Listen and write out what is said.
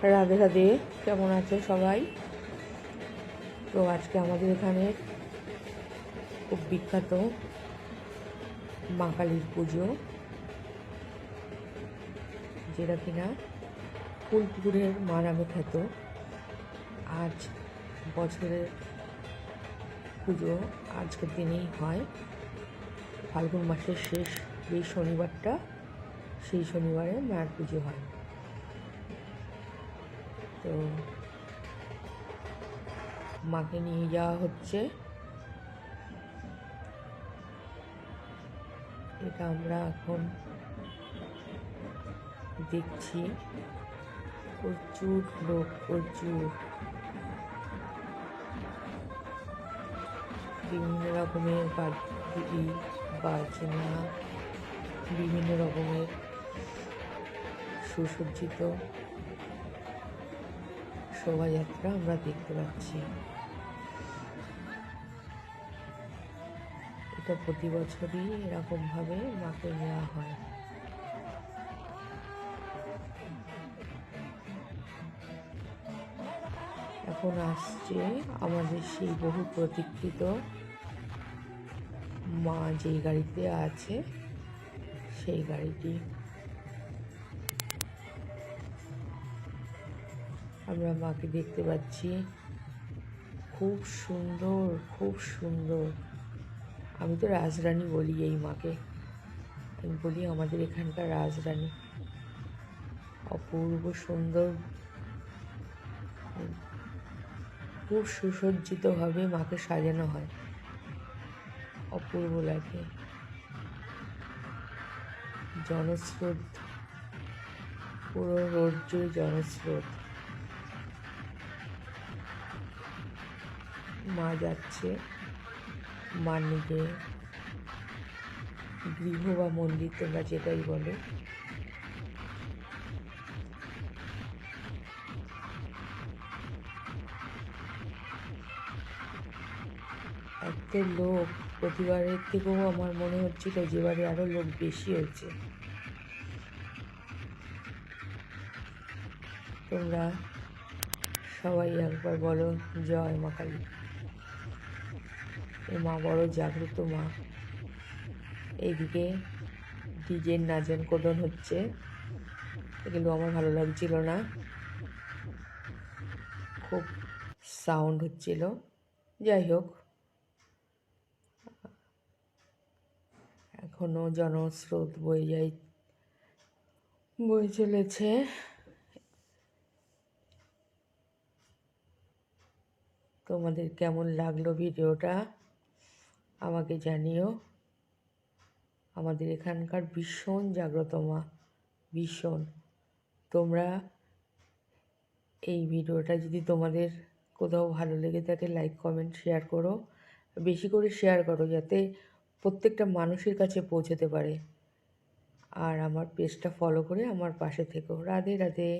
রাধে রাধে, কেমন আছে সবাই? তো আজকে আমাদের এখানে খুব বিখ্যাত মা কালীর পুজো, যেটা কিনা ফুলপুকুরের মা নামে খ্যাত। আজ বছরের পুজো আজকের দিনেই হয়। ফাল্গুন মাসের শেষ যেই শনিবারটা, সেই শনিবারে মায়ের পুজো হয়। তো মাকে নিয়ে যাওয়া হচ্ছে। এটা আমরা এখন দেখছি। প্রচুর লোক, প্রচুর বিভিন্ন রকমের বাদ্যি বাজনা, বিভিন্ন রকমের সুসজ্জিত শোভাযাত্রা আমরা দেখতে পাচ্ছি। এটা প্রতি বছরই এরকমভাবে মাকে নেওয়া হয়। এখন আসছে আমাদের সেই বহু প্রতীক্ষিত মা যেই গাড়িতে আছে, সেই গাড়িটি। আমরা মাকে দেখতে পাচ্ছি, খুব সুন্দর, খুব সুন্দর। আমি তো রাজরানী বলি এই মাকে, আমি বলি আমাদের এখানকার রাজরানী। অপূর্ব সুন্দর, খুব সুসজ্জিতভাবে মাকে সাজানো হয়, অপূর্ব লাগে। জনস্রোত, পুরো রোড জুড়ে জনস্রোত। মা যাচ্ছে মার নিজে গৃহ বা মন্দির, তোমরা যেটাই বলো। এত লোক, প্রতিবারের থেকেও আমার মনে হচ্ছিল যেবারে আরো লোক বেশি হয়েছে। তোমরা সবাই একবার বলো জয় মা কালী। এ মা বড় জাগ্রত মা। এইদিকে ডিজের নাচন কোদন হচ্ছে, এগুলো আমার ভালো লাগছিল না, খুব সাউন্ড হচ্ছিল। যাই হোক, এখনো জনস্রোত বয়ে চলেছে। তোমাদের কেমন লাগলো ভিডিওটা আমাকে জানিও। আমাদের এখানকার ভীষণ জাগ্রত মা, ভীষণ। তোমরা এই ভিডিওটা যদি তোমাদের কোথাও ভালো লেগে থাকে, লাইক কমেন্ট শেয়ার করো, বেশি করে শেয়ার করো, যাতে প্রত্যেকটা মানুষের কাছে পৌঁছতে পারে। আর আমার পেজটা ফলো করে আমার পাশে থেকো। রাধে রাধে।